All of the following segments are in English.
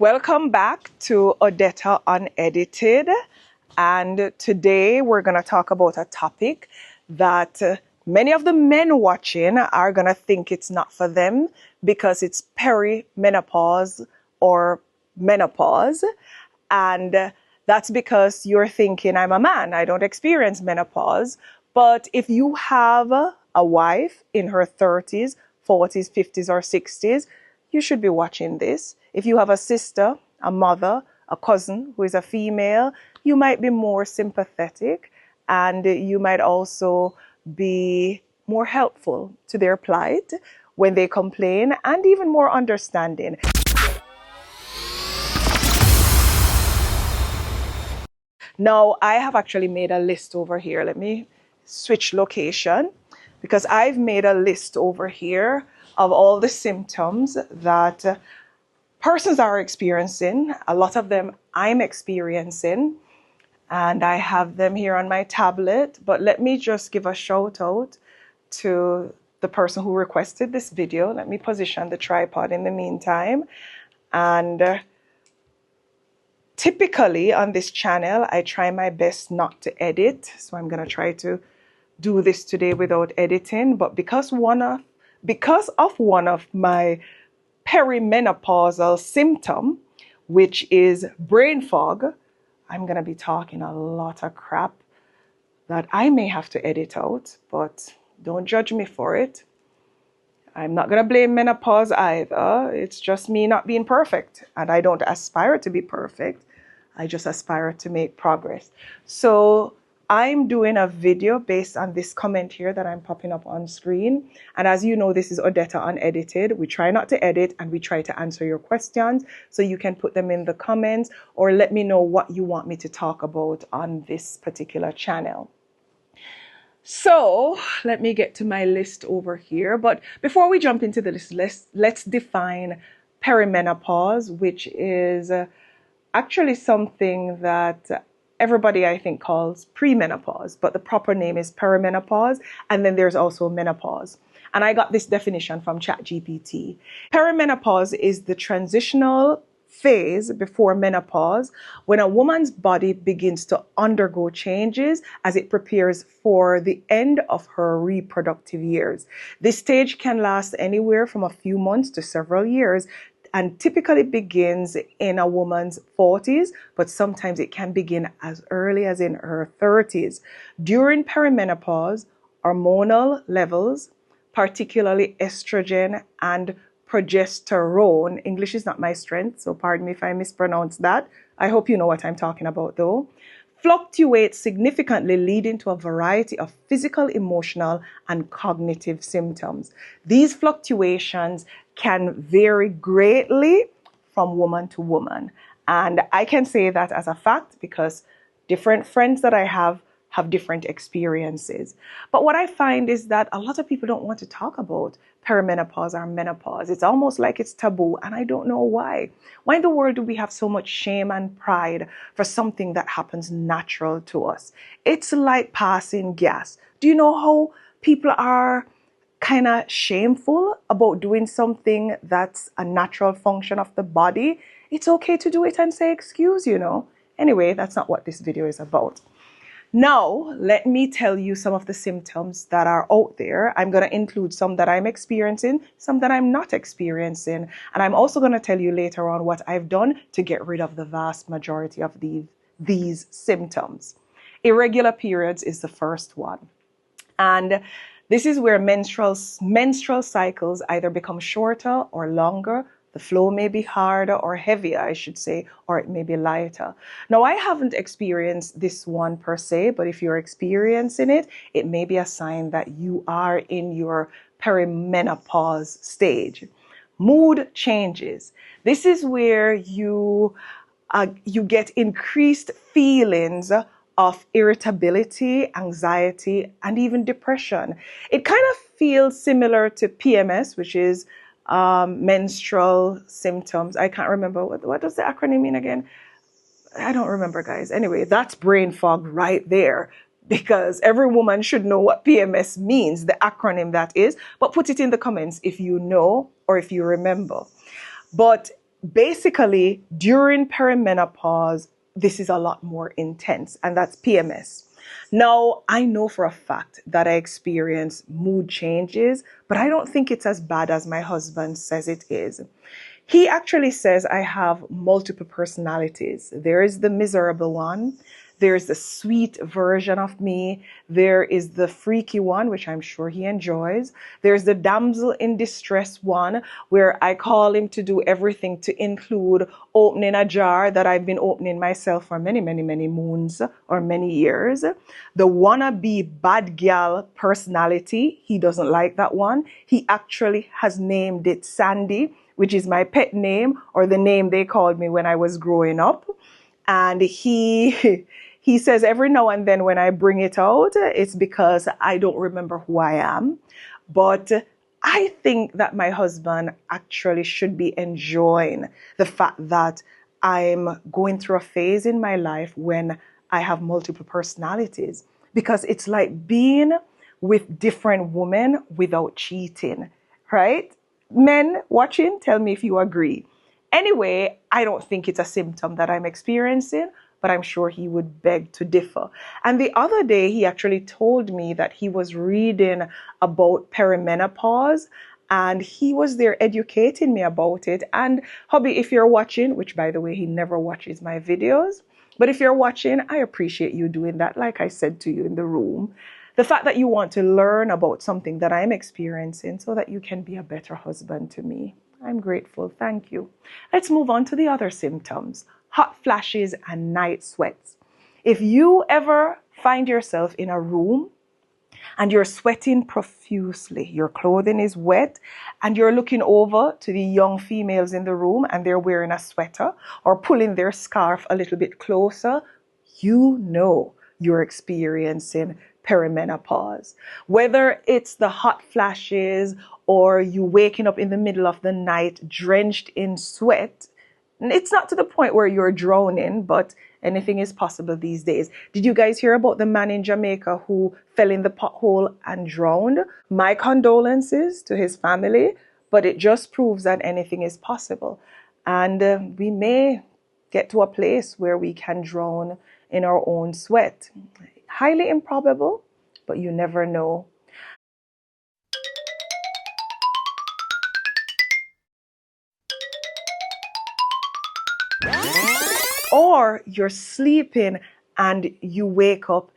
Welcome back to Odetta Unedited, and today we're going to talk about a topic that many of the men watching are going to think it's not for them because it's perimenopause or menopause, and that's because you're thinking, I'm a man, I don't experience menopause. But if you have a wife in her 30s, 40s, 50s, or 60s, you should be watching this. If you have a sister, a mother, a cousin who is a female, you might be more sympathetic and you might also be more helpful to their plight when they complain and even more understanding. Now, I have actually made a list over here. Let me switch location because I've made a list over here of all the symptoms that persons are experiencing. A lot of them I'm experiencing, and I have them here on my tablet. But let me just give a shout out to the person who requested this video. Let me position the tripod in the meantime. And typically on this channel, I try my best not to edit. So I'm going to try to do this today without editing. But because of one of my perimenopausal symptom, which is brain fog, I'm going to be talking a lot of crap that I may have to edit out, but don't judge me for it. I'm not going to blame menopause either. It's just me not being perfect, and I don't aspire to be perfect. I just aspire to make progress. So I'm doing a video based on this comment here that I'm popping up on screen. And as you know, this is Odetta Unedited. We try not to edit and we try to answer your questions. So you can put them in the comments or let me know what you want me to talk about on this particular channel. So let me get to my list over here. But before we jump into the list, let's define perimenopause, which is actually something that everybody, I think, calls premenopause, but the proper name is perimenopause. And then there's also menopause. And I got this definition from ChatGPT. Perimenopause is the transitional phase before menopause when a woman's body begins to undergo changes as it prepares for the end of her reproductive years. This stage can last anywhere from a few months to several years, and typically begins in a woman's 40s, but sometimes it can begin as early as in her 30s. During perimenopause, hormonal levels, particularly estrogen and progesterone, English is not my strength, so pardon me if I mispronounce that. I hope you know what I'm talking about though. Fluctuate significantly, leading to a variety of physical, emotional, and cognitive symptoms. These fluctuations can vary greatly from woman to woman. And I can say that as a fact because different friends that I have different experiences. But what I find is that a lot of people don't want to talk about perimenopause or menopause. It's almost like it's taboo, and I don't know why. Why in the world do we have so much shame and pride for something that happens natural to us? It's like passing gas. Do you know how people are kind of shameful about doing something that's a natural function of the body? It's okay to do it and say excuse, you know. Anyway, that's not what this video is about. Now, let me tell you some of the symptoms that are out there. I'm going to include some that I'm experiencing, some that I'm not experiencing. And I'm also going to tell you later on what I've done to get rid of the vast majority of these symptoms. Irregular periods is the first one. And this is where menstrual cycles either become shorter or longer. The flow may be harder or heavier, I should say, or it may be lighter. Now, I haven't experienced this one per se, but if you're experiencing it, it may be a sign that you are in your perimenopause stage. Mood changes. This is where you get increased feelings of irritability, anxiety, and even depression. It kind of feels similar to PMS, which is menstrual symptoms. I can't remember what does the acronym mean again? I don't remember, guys. Anyway, that's brain fog right there, because every woman should know what PMS means, the acronym that is, but put it in the comments if you know or if you remember. But basically, during perimenopause, this is a lot more intense, and that's PMS. Now, I know for a fact that I experience mood changes, but I don't think it's as bad as my husband says it is. He actually says I have multiple personalities. There is the miserable one. There's the sweet version of me. There is the freaky one, which I'm sure he enjoys. There's the damsel in distress one, where I call him to do everything to include opening a jar that I've been opening myself for many, many, many moons or many years. The wannabe bad gal personality, he doesn't like that one. He actually has named it Sandy, which is my pet name or the name they called me when I was growing up. And he says every now and then when I bring it out, it's because I don't remember who I am. But I think that my husband actually should be enjoying the fact that I'm going through a phase in my life when I have multiple personalities, because it's like being with different women without cheating, right? Men watching, tell me if you agree. Anyway, I don't think it's a symptom that I'm experiencing, but I'm sure he would beg to differ. And the other day, he actually told me that he was reading about perimenopause and he was there educating me about it. And hubby, if you're watching, which by the way, he never watches my videos, but if you're watching, I appreciate you doing that. Like I said to you in the room, the fact that you want to learn about something that I'm experiencing so that you can be a better husband to me. I'm grateful. Thank you. Let's move on to the other symptoms: hot flashes and night sweats. If you ever find yourself in a room and you're sweating profusely, your clothing is wet, and you're looking over to the young females in the room and they're wearing a sweater or pulling their scarf a little bit closer, you know you're experiencing perimenopause. Whether it's the hot flashes or you waking up in the middle of the night drenched in sweat, it's not to the point where you're drowning, but anything is possible these days. Did you guys hear about the man in Jamaica who fell in the pothole and drowned? My condolences to his family, but it just proves that anything is possible. And we may get to a place where we can drown in our own sweat. Highly improbable, but you never know. Or you're sleeping and you wake up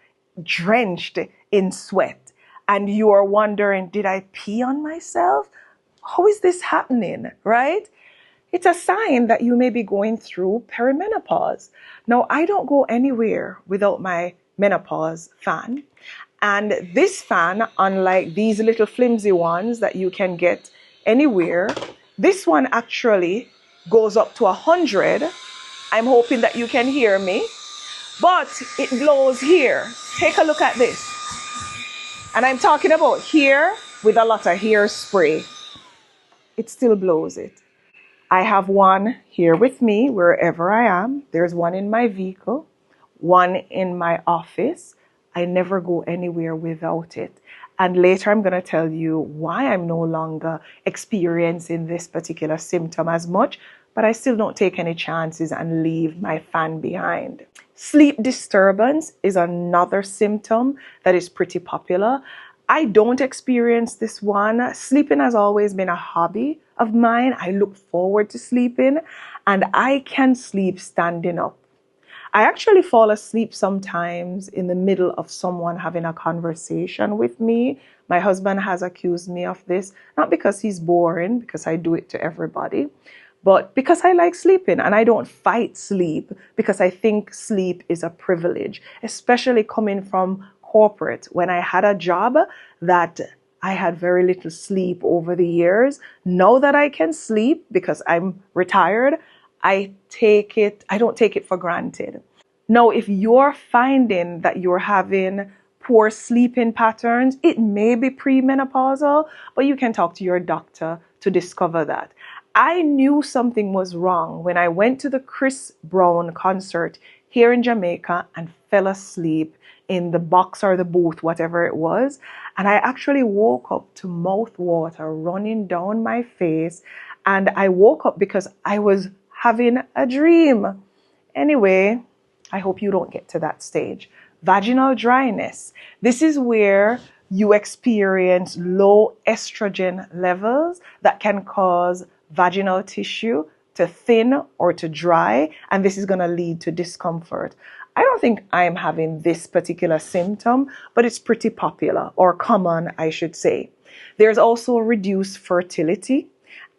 drenched in sweat and you are wondering, did I pee on myself? How is this happening, right? It's a sign that you may be going through perimenopause. Now, I don't go anywhere without my menopause fan. And this fan, unlike these little flimsy ones that you can get anywhere, this one actually goes up to 100. I'm hoping that you can hear me, but it blows here. Take a look at this. And I'm talking about here with a lot of hairspray. It still blows it. I have one here with me wherever I am. There's one in my vehicle, one in my office. I never go anywhere without it. And later I'm going to tell you why I'm no longer experiencing this particular symptom as much, but I still don't take any chances and leave my fan behind. Sleep disturbance is another symptom that is pretty popular. I don't experience this one. Sleeping has always been a hobby of mine. I look forward to sleeping and I can sleep standing up. I actually fall asleep sometimes in the middle of someone having a conversation with me. My husband has accused me of this, not because he's boring, because I do it to everybody, but because I like sleeping and I don't fight sleep because I think sleep is a privilege, especially coming from corporate. When I had a job that I had very little sleep over the years, now that I can sleep because I'm retired, I don't take it for granted. Now, if you're finding that you're having poor sleeping patterns, it may be premenopausal, but you can talk to your doctor to discover that. I knew something was wrong when I went to the Chris Brown concert here in Jamaica and fell asleep in the box or the booth, whatever it was. And I actually woke up to mouth water running down my face. and I woke up because I was having a dream. Anyway, I hope you don't get to that stage. Vaginal dryness. This is where you experience low estrogen levels that can cause vaginal tissue to thin or to dry, and this is going to lead to discomfort. I don't think I'm having this particular symptom, but it's pretty popular or common, I should say. There's also reduced fertility.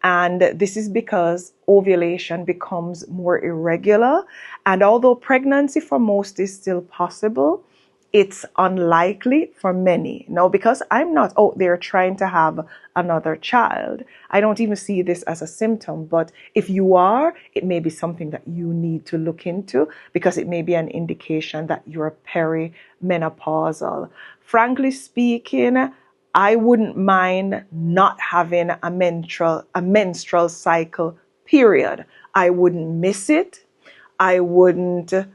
And this is because ovulation becomes more irregular. And although pregnancy for most is still possible, it's unlikely for many. Now, because I'm not out there trying to have another child, I don't even see this as a symptom. But if you are, it may be something that you need to look into because it may be an indication that you're perimenopausal. Frankly speaking, I wouldn't mind not having a menstrual cycle, period. I wouldn't miss it. I would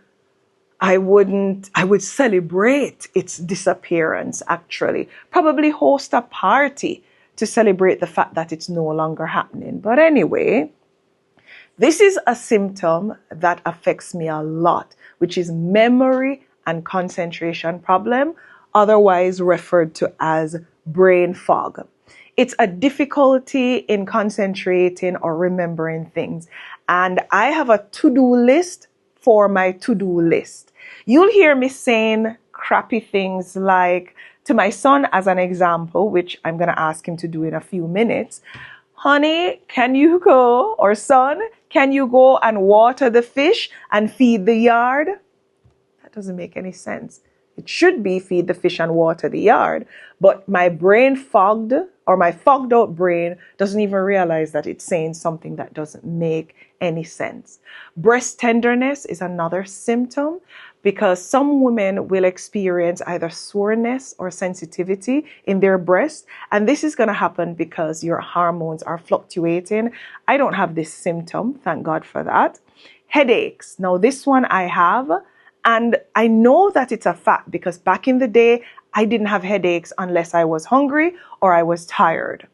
celebrate its disappearance, actually. Probably host a party to celebrate the fact that it's no longer happening. But anyway, this is a symptom that affects me a lot, which is memory and concentration problem, otherwise referred to as brain fog. It's a difficulty in concentrating or remembering things. And I have a to-do list for my to-do list. You'll hear me saying crappy things like, to my son as an example, which I'm going to ask him to do in a few minutes, honey, can you go, or son, can you go and water the fish and feed the yard? That doesn't make any sense. It should be feed the fish and water the yard, but my brain fogged, or my fogged out brain doesn't even realize that it's saying something that doesn't make any sense. Breast tenderness is another symptom because some women will experience either soreness or sensitivity in their breast, and this is going to happen because your hormones are fluctuating. I don't have this symptom, thank God for that. Headaches. Now this one I have. And I know that it's a fact because back in the day, I didn't have headaches unless I was hungry or I was tired.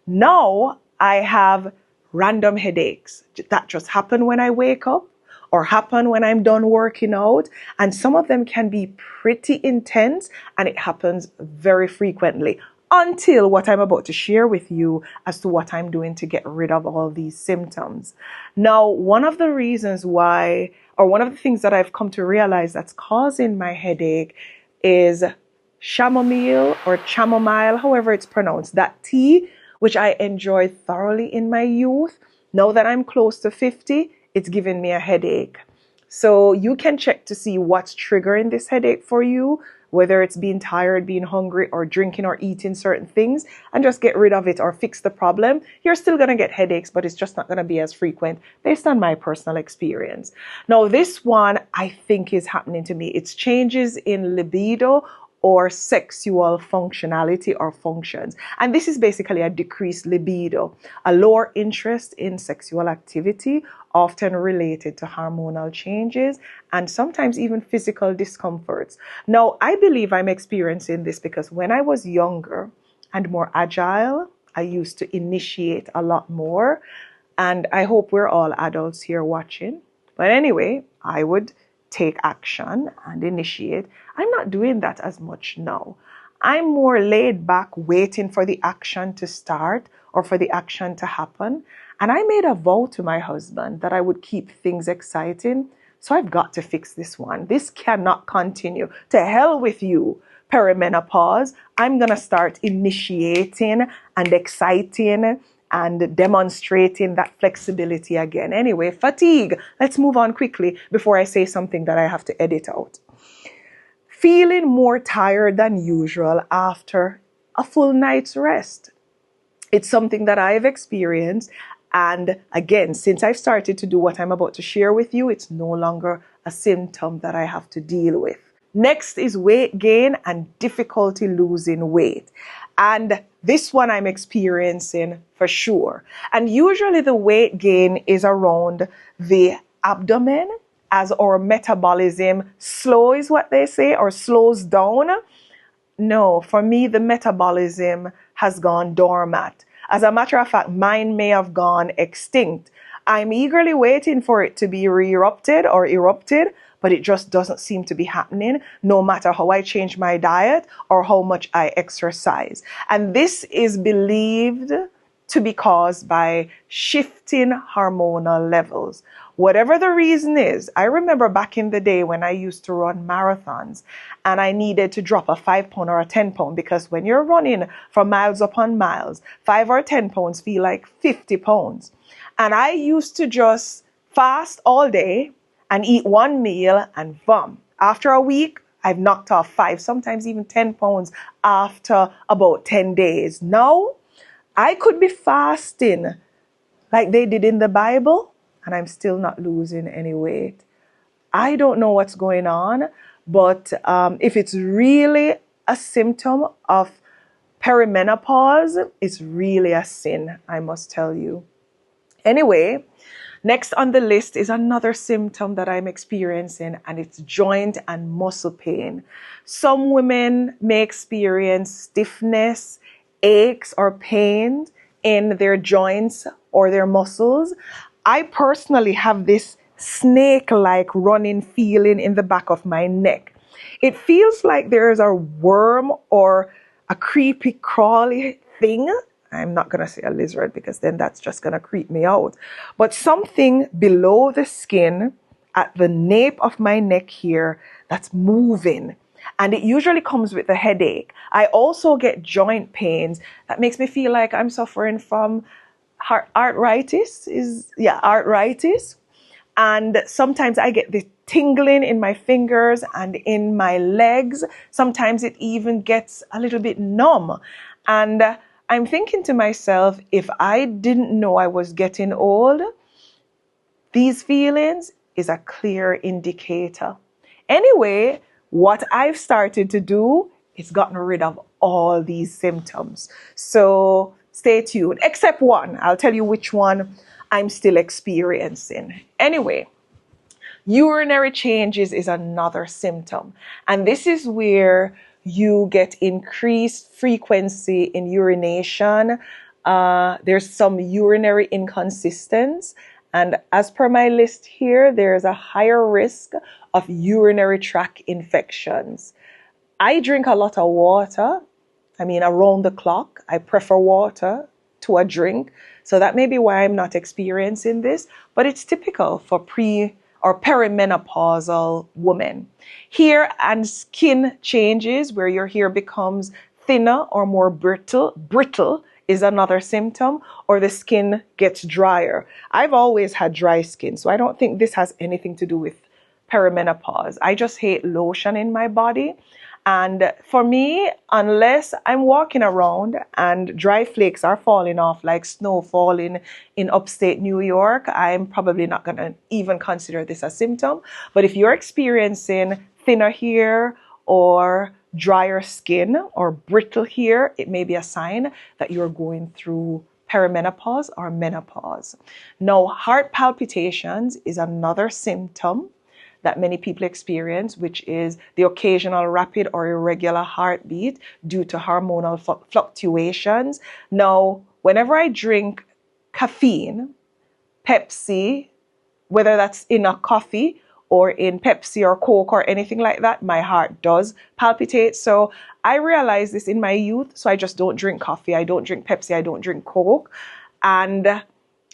Now I have random headaches that just happen when I wake up or happen when I'm done working out. And some of them can be pretty intense and it happens very frequently until what I'm about to share with you as to what I'm doing to get rid of all these symptoms. Now, one of the reasons why, or one of the things that I've come to realize that's causing my headache is chamomile or chamomile, however it's pronounced, that tea, which I enjoyed thoroughly in my youth. Now that I'm close to 50, it's giving me a headache. So you can check to see what's triggering this headache for you, whether it's being tired, being hungry, or drinking or eating certain things, and just get rid of it or fix the problem. You're still going to get headaches, but it's just not going to be as frequent based on my personal experience. Now, this one I think is happening to me. It's changes in libido or sexual functionality or functions. And this is basically a decreased libido, a lower interest in sexual activity, often related to hormonal changes and sometimes even physical discomforts. Now, I believe I'm experiencing this because when I was younger and more agile, I used to initiate a lot more. And I hope we're all adults here watching. But anyway, I would take action and initiate. I'm not doing that as much now. I'm more laid back, waiting for the action to start or for the action to happen. And I made a vow to my husband that I would keep things exciting. So I've got to fix this one. This cannot continue. To hell with you, perimenopause. I'm going to start initiating and exciting and demonstrating that flexibility again. Anyway, fatigue. Let's move on quickly before I say something that I have to edit out. Feeling more tired than usual after a full night's rest. It's something that I've experienced. And again, since I've started to do what I'm about to share with you, it's no longer a symptom that I have to deal with. Next is weight gain and difficulty losing weight. And this one I'm experiencing for sure. And usually the weight gain is around the abdomen as our metabolism slows, what they say, or slows down. No, for me, the metabolism has gone dormant. As a matter of fact, mine may have gone extinct. I'm eagerly waiting for it to be erupted, but it just doesn't seem to be happening no matter how I change my diet or how much I exercise. And this is believed to be caused by shifting hormonal levels. Whatever the reason is, I remember back in the day when I used to run marathons and I needed to drop a 5 pound or a 10 pound, because when you're running for miles upon miles, 5 or 10 pounds feel like 50 pounds. And I used to just fast all day and eat one meal and boom. After a week, I've knocked off 5, sometimes even 10 pounds after about 10 days. Now, I could be fasting like they did in the Bible, and I'm still not losing any weight. I don't know what's going on, but if it's really a symptom of perimenopause, it's really a sin, I must tell you. Anyway, next on the list is another symptom that I'm experiencing, and it's joint and muscle pain. Some women may experience stiffness, aches, or pain in their joints or their muscles. I personally have this snake-like running feeling in the back of my neck. It feels like there's a worm or a creepy, crawly thing. I'm not going to say a lizard because then that's just going to creep me out. But something below the skin at the nape of my neck here that's moving. And it usually comes with a headache. I also get joint pains that makes me feel like I'm suffering from arthritis. Arthritis. And sometimes I get the tingling in my fingers and in my legs. Sometimes it even gets a little bit numb. And I'm thinking to myself, if I didn't know I was getting old, these feelings is a clear indicator. Anyway, what I've started to do is gotten rid of all these symptoms. So stay tuned, except one. I'll tell you which one I'm still experiencing. Anyway, urinary changes is another symptom. And this is where you get increased frequency in urination. There's some urinary inconsistency. And as per my list here, there's a higher risk of urinary tract infections. I drink a lot of water. I mean, around the clock. I prefer water to a drink. So that may be why I'm not experiencing this, but it's typical for or perimenopausal women. Hair and skin changes where your hair becomes thinner or more brittle. Brittle is another symptom, or the skin gets drier. I've always had dry skin, so I don't think this has anything to do with perimenopause. I just hate lotion in my body. And for me, unless I'm walking around and dry flakes are falling off like snow falling in upstate New York, I'm probably not going to even consider this a symptom. But if you're experiencing thinner hair or drier skin or brittle hair, it may be a sign that you're going through perimenopause or menopause. Now, heart palpitations is another symptom that many people experience, which is the occasional rapid or irregular heartbeat due to hormonal fluctuations. Now, whenever I drink caffeine, Pepsi, whether that's in a coffee or in Pepsi or Coke or anything like that, my heart does palpitate. So I realized this in my youth, so I just don't drink coffee, I don't drink Pepsi, I don't drink Coke. And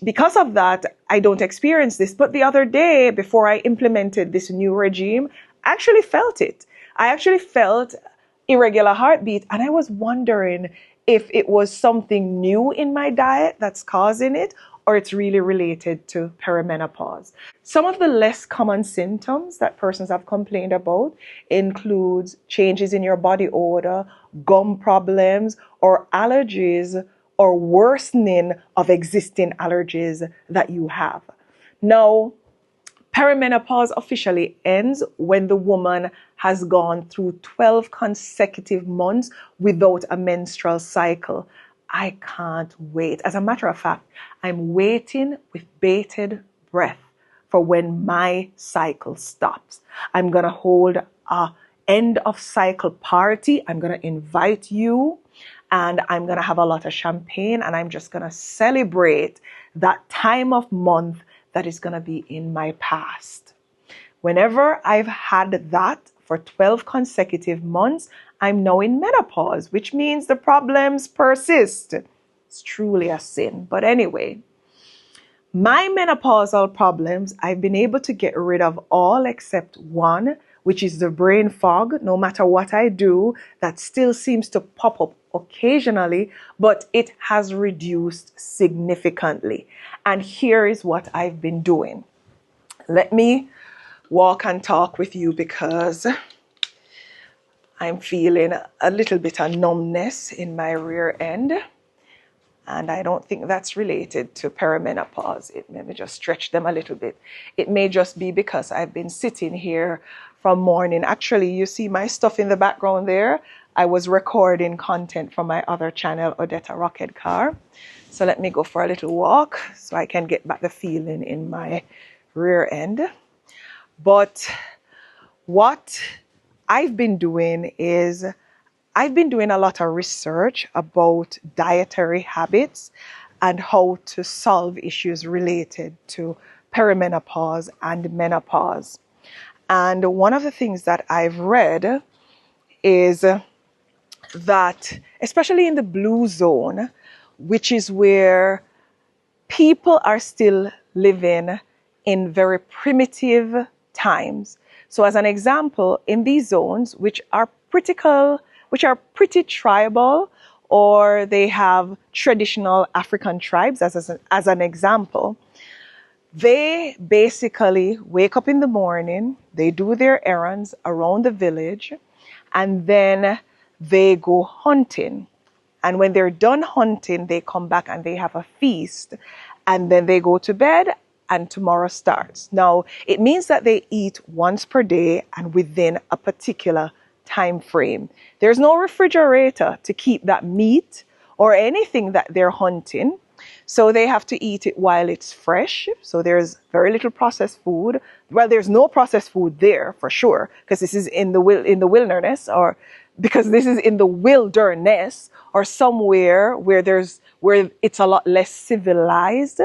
because of that, I don't experience this. But the other day, before I implemented this new regime, I actually felt it. I actually felt irregular heartbeat, and I was wondering if it was something new in my diet that's causing it, or it's really related to perimenopause. Some of the less common symptoms that persons have complained about includes changes in your body odor, gum problems, or allergies, or worsening of existing allergies that you have. Now, perimenopause officially ends when the woman has gone through 12 consecutive months without a menstrual cycle. I can't wait. As a matter of fact, I'm waiting with bated breath for when my cycle stops. I'm going to hold a end of cycle party. I'm going to invite you, and I'm going to have a lot of champagne, and I'm just going to celebrate that time of month that is going to be in my past. Whenever I've had that for 12 consecutive months, I'm now in menopause, which means the problems persist. It's truly a sin. But anyway, my menopausal problems, I've been able to get rid of all except one, which is the brain fog. No matter what I do, that still seems to pop up occasionally, but it has reduced significantly. And here is what I've been doing. Let me walk and talk with you because I'm feeling a little bit of numbness in my rear end. And I don't think that's related to perimenopause. Let me just stretch them a little bit. It may just be because I've been sitting here from morning. Actually, you see my stuff in the background there. I was recording content from my other channel, Odetta Rocket Car. So let me go for a little walk so I can get back the feeling in my rear end. But what I've been doing is I've been doing a lot of research about dietary habits and how to solve issues related to perimenopause and menopause. And one of the things that I've read is that, especially in the blue zone, which is where people are still living in very primitive times. So as an example, in these zones, which are pretty tribal, or they have traditional African tribes, as an example, they basically wake up in the morning, they do their errands around the village, and then they go hunting. And when they're done hunting, they come back and they have a feast, and then they go to bed, and tomorrow starts. Now, it means that they eat once per day and within a particular time frame. There's no refrigerator to keep that meat or anything that they're hunting. So they have to eat it while it's fresh. So there's very little processed food. Well, there's no processed food there for sure, because this is in the wilderness, or because this is in the wilderness, or somewhere where it's a lot less civilized.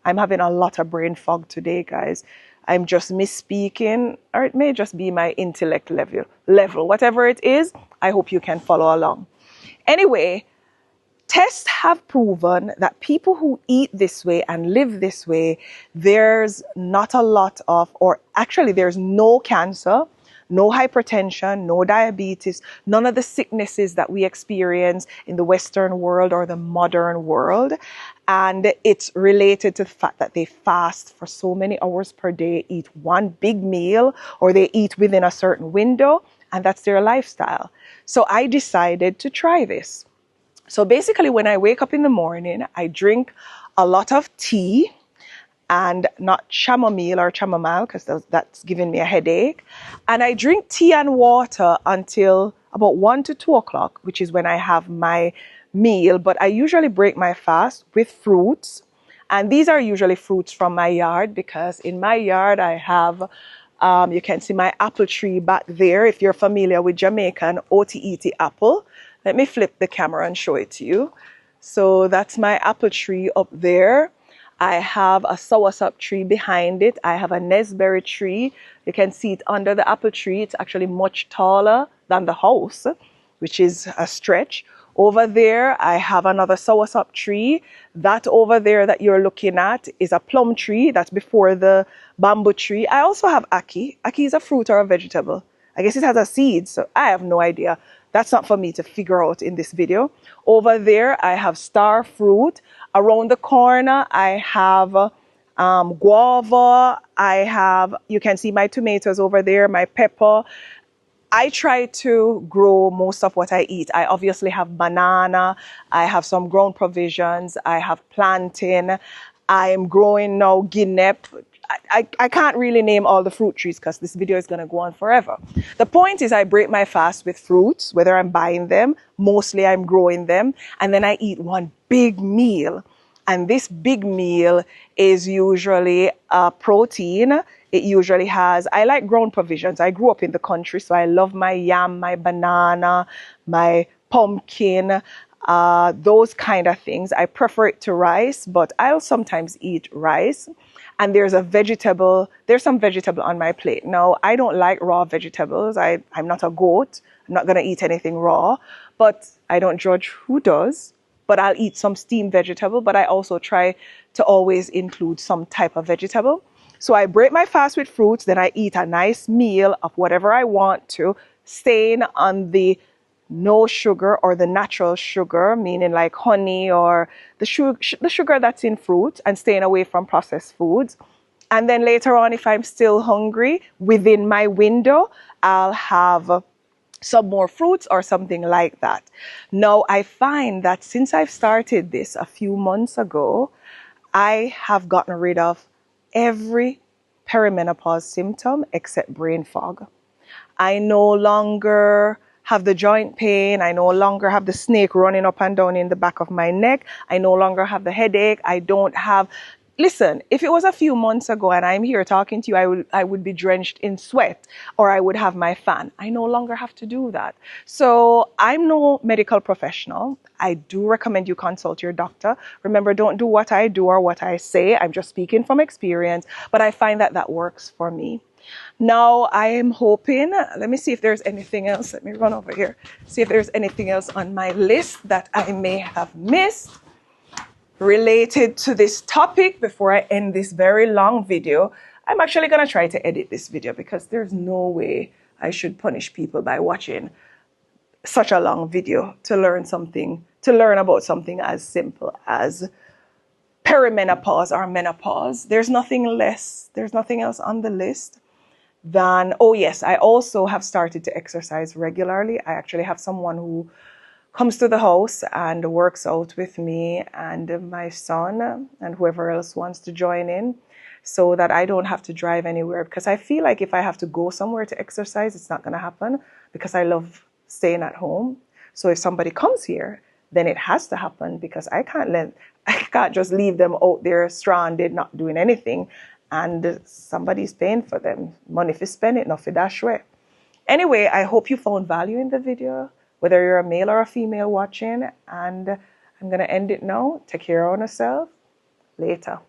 I'm having a lot of brain fog today, guys. I'm just misspeaking, or it may just be my intellect level. Whatever it is, I hope you can follow along. Anyway, tests have proven that people who eat this way and live this way, there's not a lot of, or actually there's no cancer, no hypertension, no diabetes, none of the sicknesses that we experience in the Western world or the modern world. And it's related to the fact that they fast for so many hours per day, eat one big meal, or they eat within a certain window, and that's their lifestyle. So I decided to try this. So basically, when I wake up in the morning, I drink a lot of tea, and not chamomile or chamomile, because that's giving me a headache. And I drink tea and water until about 1 to 2 o'clock, which is when I have my meal. But I usually break my fast with fruits. And these are usually fruits from my yard, because in my yard I have, you can see my apple tree back there. If you're familiar with Jamaican Otiiti apple, let me flip the camera and show it to you. So that's my apple tree up there. I have a soursop tree behind it. I have a nesberry tree. You can see it under the apple tree. It's actually much taller than the house, which is a stretch. Over there, I have another soursop tree. That over there that you're looking at is a plum tree. That's before the bamboo tree. I also have ackee. Ackee is a fruit or a vegetable. I guess it has a seed, so I have no idea. That's not for me to figure out in this video. Over there, I have star fruit. Around the corner, I have guava. You can see my tomatoes over there, my pepper. I try to grow most of what I eat. I obviously have banana. I have some ground provisions. I have plantain. I am growing now guinea. I can't really name all the fruit trees because this video is going to go on forever. The point is I break my fast with fruits, whether I'm buying them, mostly I'm growing them, and then I eat one big meal. And this big meal is usually protein. It usually has, I like ground provisions. I grew up in the country, so I love my yam, my banana, my pumpkin. those kind of things. I prefer it to rice, but I'll sometimes eat rice. And there's some vegetable on my plate. Now, I don't like raw vegetables. I'm not a goat. I'm not going to eat anything raw, but I don't judge who does. But I'll eat some steamed vegetable, but I also try to always include some type of vegetable. So I break my fast with fruits, then I eat a nice meal of whatever I want to, staying on the no sugar or the natural sugar, meaning like honey or the sugar that's in fruit, and staying away from processed foods. And then later on, if I'm still hungry within my window, I'll have some more fruits or something like that. Now, I find that since I've started this a few months ago, I have gotten rid of every perimenopause symptom except brain fog. I no longer have the joint pain. I no longer have the snake running up and down in the back of my neck. I no longer have the headache. I don't have... Listen, if it was a few months ago and I'm here talking to you, I would be drenched in sweat, or I would have my fan. I no longer have to do that. So I'm no medical professional. I do recommend you consult your doctor. Remember, don't do what I do or what I say. I'm just speaking from experience, but I find that that works for me. Now, I am hoping, let me see if there's anything else. Let me run over here, see if there's anything else on my list that I may have missed related to this topic before I end this very long video. I'm actually going to try to edit this video because there's no way I should punish people by watching such a long video to learn about something as simple as perimenopause or menopause. There's nothing else on the list than, oh yes, I also have started to exercise regularly. I actually have someone who comes to the house and works out with me and my son and whoever else wants to join in, so that I don't have to drive anywhere, because I feel like if I have to go somewhere to exercise, it's not going to happen because I love staying at home. So if somebody comes here, then it has to happen, because I can't just leave them out there stranded, not doing anything, and somebody's paying for them. Money for spend it, not for dash way. Anyway, I hope you found value in the video, whether you're a male or a female watching, and I'm going to end it now. Take care of yourself. Later.